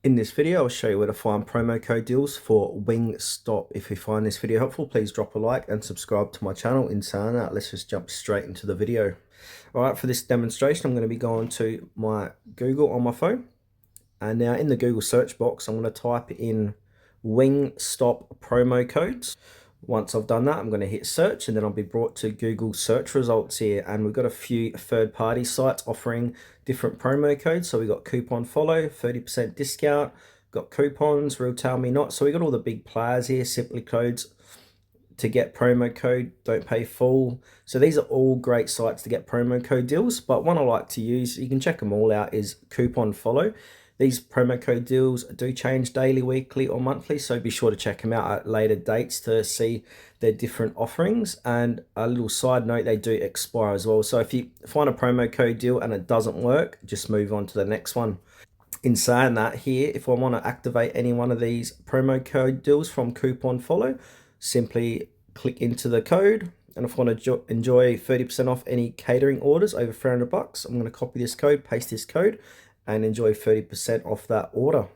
In this video, I'll show you where to find promo code deals for Wingstop. If you find this video helpful, please drop a like and subscribe to my channel. In saying that, let's just jump straight into the video. All right, for this demonstration, I'm going to be going to my Google on my phone. And now in the Google search box, I'm going to type in Wingstop promo codes. Once I've done that, I'm going to hit search and then I'll be brought to Google search results here. And we've got a few third-party sites offering different promo codes. So we've got Coupon Follow, 30% discount, got coupons, Real Tell Me Not. So we got all the big players here, Simply Codes to get promo code, Don't Pay Full. So these are all great sites to get promo code deals. But one I like to use, you can check them all out, is Coupon Follow. These promo code deals do change daily, weekly, or monthly, so be sure to check them out at later dates to see their different offerings. And a little side note, they do expire as well. So if you find a promo code deal and it doesn't work, just move on to the next one. In saying that, here, if I want to activate any one of these promo code deals from Coupon Follow, simply click into the code. And if I want to enjoy 30% off any catering orders over $300, I'm going to copy this code, paste this code, and enjoy 30% off that order.